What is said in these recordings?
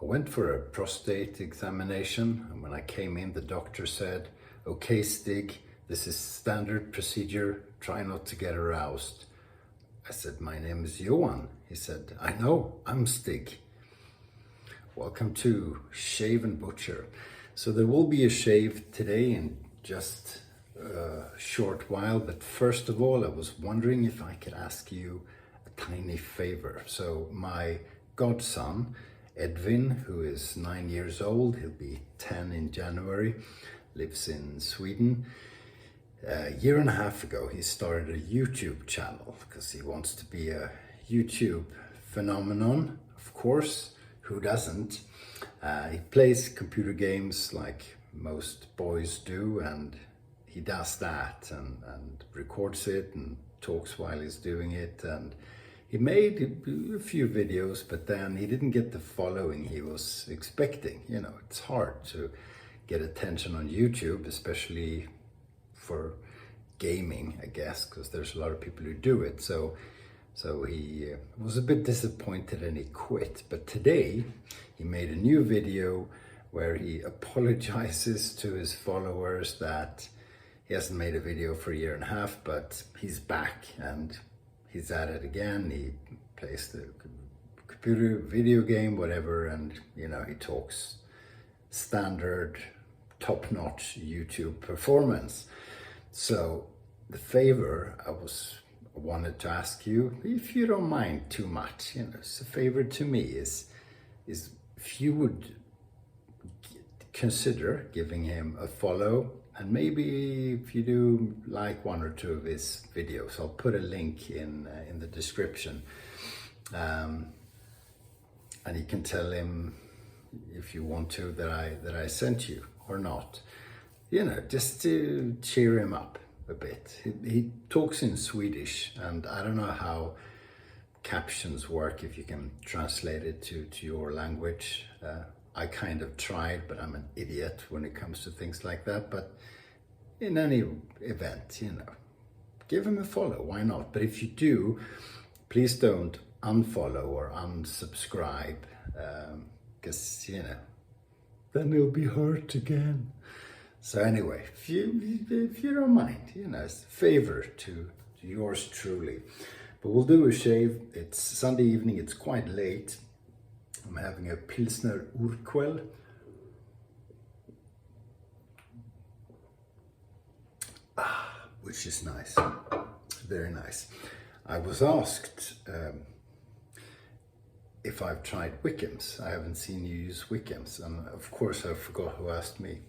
I went for a prostate examination, and when I came in, the doctor said, "Okay, Stig, this is standard procedure. Try not to get aroused." I said, "My name is Johan." He said, "I know, I'm Stig." Welcome to Shave&Butcher. So there will be a shave today in just a short while, but first of all, I was wondering if I could ask you a tiny favor. So my godson, Edvin, who is 9 years old, he'll be 10 in January, lives in Sweden. A year and a half ago, he started a YouTube channel because he wants to be a YouTube phenomenon, of course. Who doesn't? He plays computer games like most boys do, and he does that and records it and talks while he's doing it. And he made a few videos, but then he didn't get the following he was expecting. You know, it's hard to get attention on YouTube, especially for gaming, I guess, because there's a lot of people who do it. So he was a bit disappointed and he quit. But today he made a new video where he apologizes to his followers that he hasn't made a video for a year and a half, but he's back and he's at it again. He plays the computer video game, whatever, and you know, he talks standard top-notch YouTube performance. So the favor I wanted to ask you, if you don't mind too much, you know, it's a favor to me, is if you would consider giving him a follow, and maybe if you do like one or two of his videos, I'll put a link in the description, and you can tell him if you want to that I sent you or not, you know, just to cheer him up a bit. He talks in Swedish, and I don't know how captions work, if you can translate it to your language. I kind of tried, but I'm an idiot when it comes to things like that. But in any event, you know, give him a follow, why not? But if you do, please don't unfollow or unsubscribe, because, you know, then he'll be hurt again. So anyway, if you don't mind, you know, it's a favor to yours truly. But we'll do a shave. It's Sunday evening, it's quite late. I'm having a Pilsner Urquell. Which is nice, very nice. I was asked if I've tried Wickham's. I haven't seen you use Wickham's, and of course I forgot who asked me.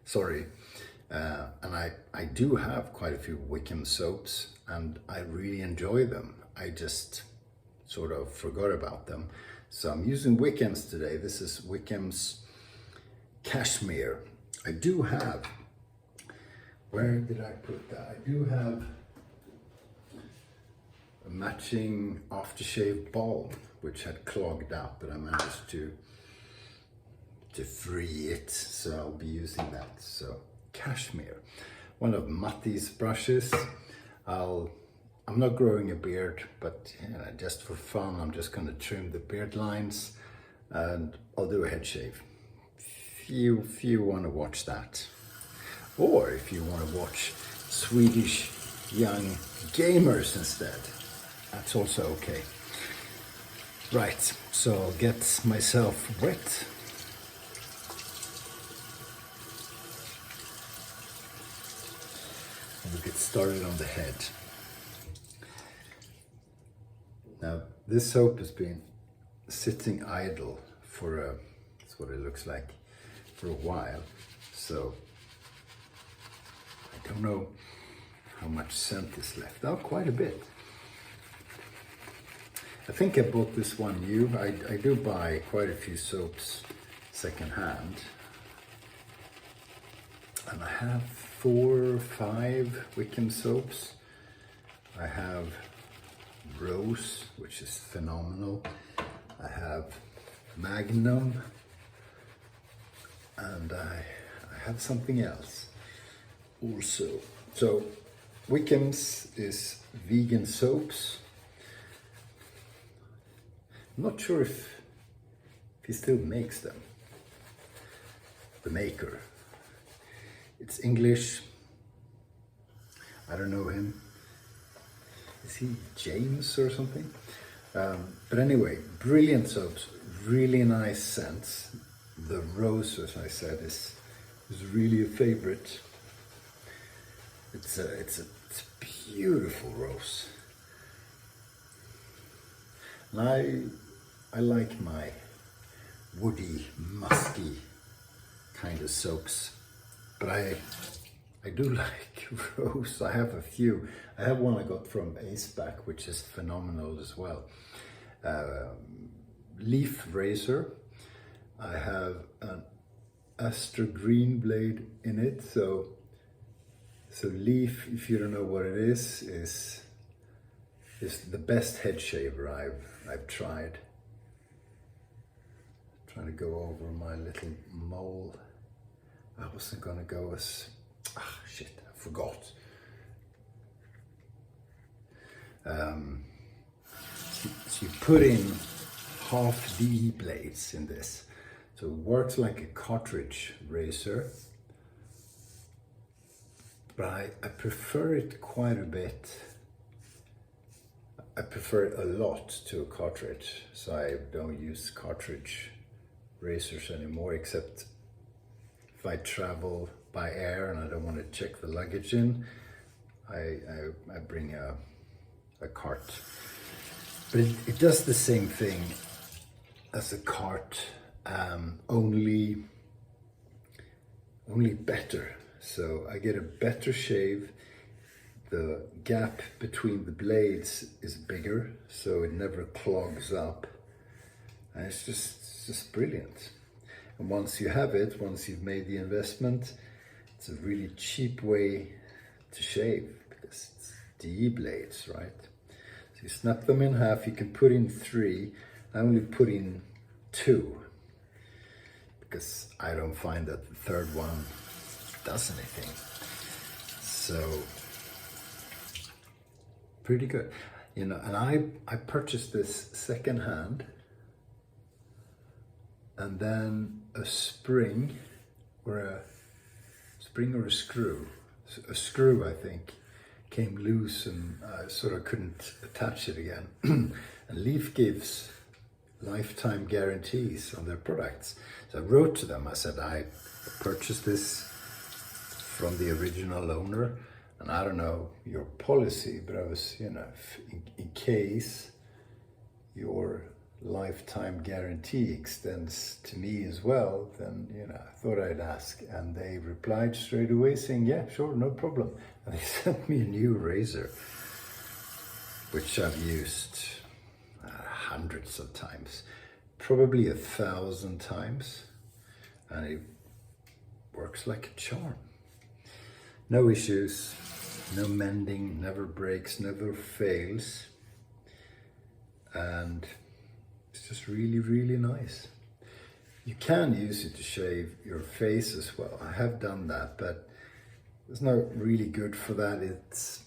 Sorry. And I do have quite a few Wickham soaps, and I really enjoy them. I just sort of forgot about them. So I'm using Wickham's today. This is Wickham's Cashmere. I do have, where did I put that? I do have a matching aftershave balm, which had clogged up, but I managed to free it, so I'll be using that. So Cashmere, one of Matti's brushes. I'm not growing a beard, but you know, just for fun, I'm just going to trim the beard lines, and I'll do a head shave. If you want to watch that, or if you want to watch Swedish young gamers instead, that's also okay. Right, so I'll get myself wet. We'll get started on the head. Now, this soap has been sitting idle for that's what it looks like, for a while. So I don't know how much scent is left. Oh, quite a bit. I think I bought this one new. I do buy quite a few soaps secondhand. And I have 4 or 5 Wickham soaps. I have Rose, which is phenomenal. I have Magnum, and I have something else also. So Wickham's is vegan soaps. I'm not sure if if he still makes them. The maker. It's English. I don't know him. Is he James or something? But anyway, brilliant soaps, really nice scents. The rose, as I said, is really a favorite. It's a beautiful rose. And I like my woody, musky kind of soaps, but I do like rose. I have a few. I have one I got from Aceback, which is phenomenal as well. Leaf razor. I have an Astra green blade in it. So Leaf, if you don't know what it is the best head shaver I've tried. Trying to go over my little mole. I wasn't gonna go as, shit, I forgot. So you put in half DE blades in this. So it works like a cartridge razor. But I prefer it quite a bit. I prefer it a lot to a cartridge. So I don't use cartridge razors anymore, except if I travel by air and I don't want to check the luggage in, I bring a cart. But it does the same thing as a cart, only better. So I get a better shave. The gap between the blades is bigger, so it never clogs up. And it's just brilliant. And once you have it, once you've made the investment, it's a really cheap way to shave because it's DE blades, right? So you snap them in half, you can put in 3. I only put in 2 because I don't find that the third one does anything. So pretty good, you know. And I purchased this second hand, and then a spring or a screw. A screw, I think, came loose and I sort of couldn't attach it again. And Leaf gives lifetime guarantees on their products. So I wrote to them, I said, I purchased this from the original owner, and I don't know your policy, but I was, you know, in case your lifetime guarantee extends to me as well, then, you know, I thought I'd ask. And they replied straight away saying, yeah, sure, no problem. And they sent me a new razor, which I've used hundreds of times, probably 1,000 times, and it works like a charm. No issues, no mending, never breaks, never fails, and it's just really, really nice. You can use it to shave your face as well. I have done that, but it's not really good for that. It's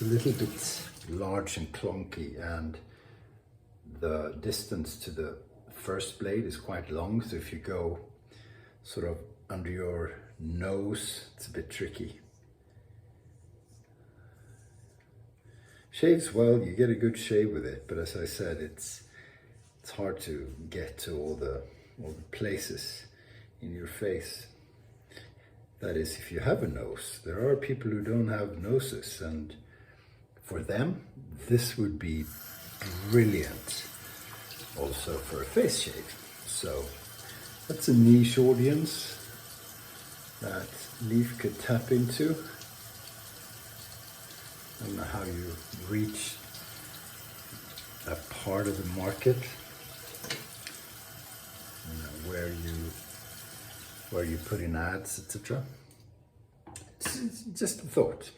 a little bit large and clunky, and the distance to the first blade is quite long, so if you go sort of under your nose, it's a bit tricky. Shaves well, you get a good shave with it, but as I said, it's hard to get to all the places in your face. That is, if you have a nose. There are people who don't have noses, and for them, this would be brilliant also for a face shave. So that's a niche audience that Leaf could tap into. I don't know how you reach that part of the market, you know, where you put in ads, etc. It's just a thought.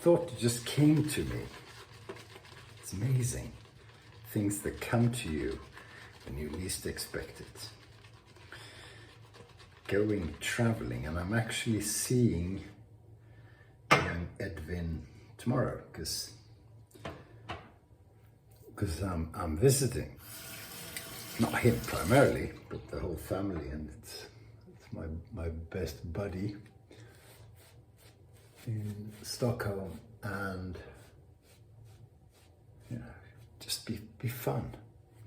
Thought just came to me. It's amazing. Things that come to you when you least expect it. Going traveling, and I'm actually seeing young Edvin tomorrow because I'm visiting. not him primarily, but the whole family, and it's my best buddy in Stockholm, and you know, just be fun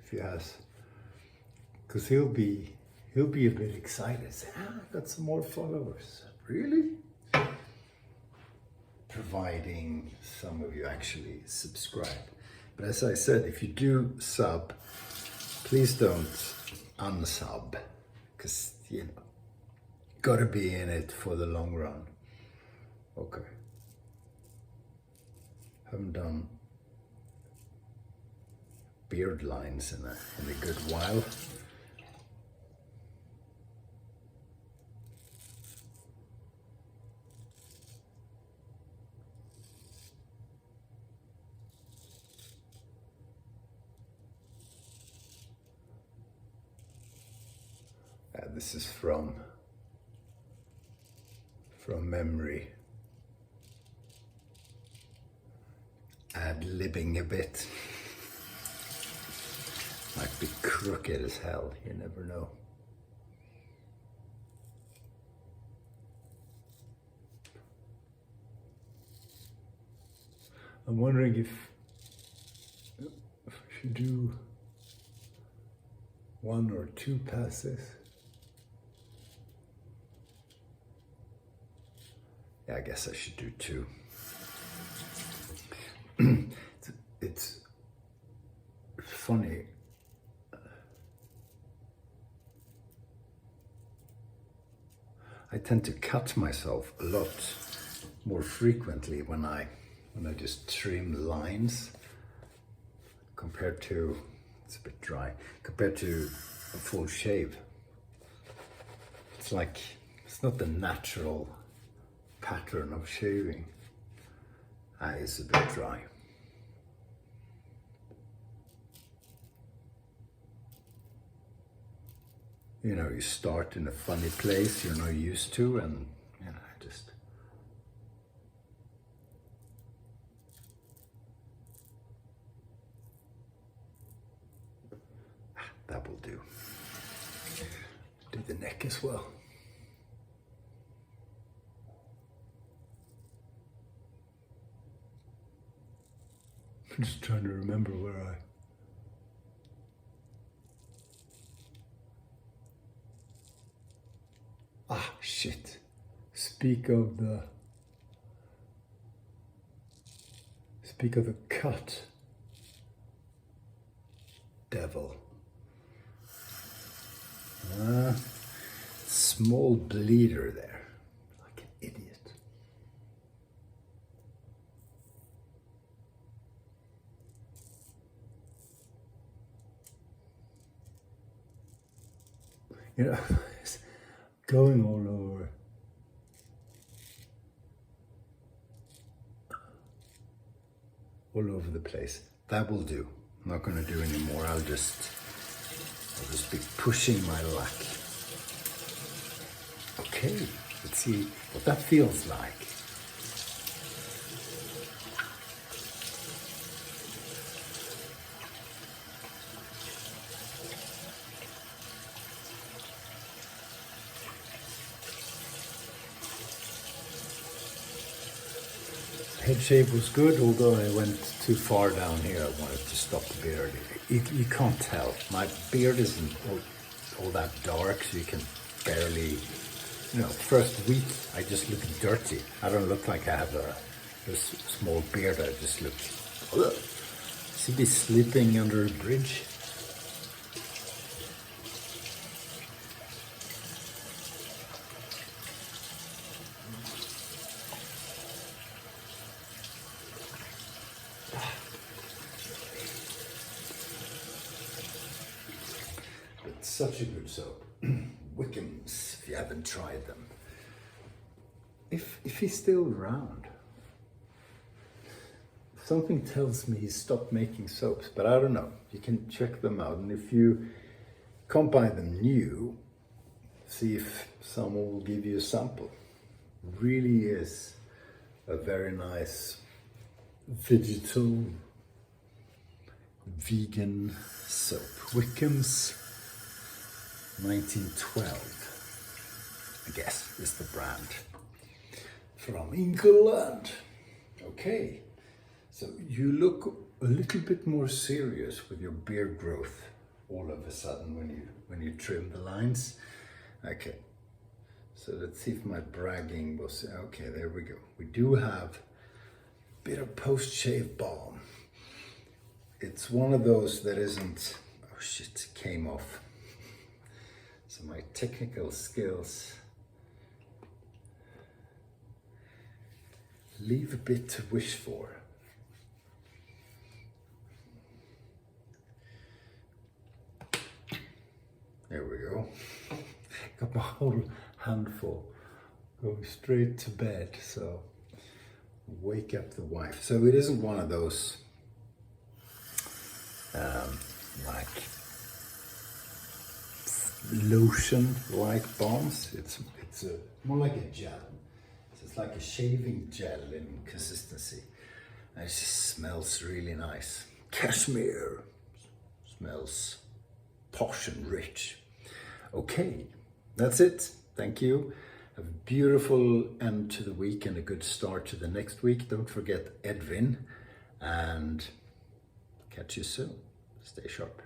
if he has, because he'll be a bit excited. Say, I got some more followers. Really? Providing some of you actually subscribe. But as I said, if you do sub, please don't unsub, because you know, gotta be in it for the long run. Okay. Haven't done beard lines in a good while. This is from memory. Ad-libbing a bit. Might be crooked as hell, you never know. I'm wondering if I should do 1 or 2 passes. Yeah, I guess I should do 2. It's funny. I tend to cut myself a lot more frequently when I just trim lines compared to, it's a bit dry, compared to a full shave. It's like, it's not the natural pattern of shaving. It's a bit dry. You know, you start in a funny place you're not used to, and you know, just that will do. Do the neck as well. I'm just trying to remember where I... Ah, shit. Speak of the cut. Devil. Small bleeder there. Like an idiot. You know, it's going all over. All over the place. That will do. I'm not going to do any more. I'll just be pushing my luck. Okay, let's see what that feels like. Head shave was good, although I went too far down here. I wanted to stop the beard. You can't tell. My beard isn't all that dark, so you can barely, you know, first week I just look dirty. I don't look like I have a small beard. I just look, ugh. See me sleeping under a bridge? Such a good soap. Wickham's, if you haven't tried them. If he's still around. Something tells me he stopped making soaps, but I don't know. You can check them out, and if you can't buy them new, see if someone will give you a sample. Really is a very nice digital vegan soap. Wickham's 1912, I guess, is the brand. From England. Okay, so you look a little bit more serious with your beard growth all of a sudden when you trim the lines. Okay, so let's see if my bragging was, okay, there we go. We do have a bit of post-shave balm. It's one of those that isn't, oh shit, it came off. So my technical skills leave a bit to wish for. There we go. Got my whole handful going straight to bed, so wake up the wife. So it isn't one of those like lotion-like balms. It's more like a gel. So it's like a shaving gel in consistency. And it just smells really nice. Cashmere smells posh and rich. Okay, that's it. Thank you. Have a beautiful end to the week and a good start to the next week. Don't forget Edvin, and catch you soon. Stay sharp.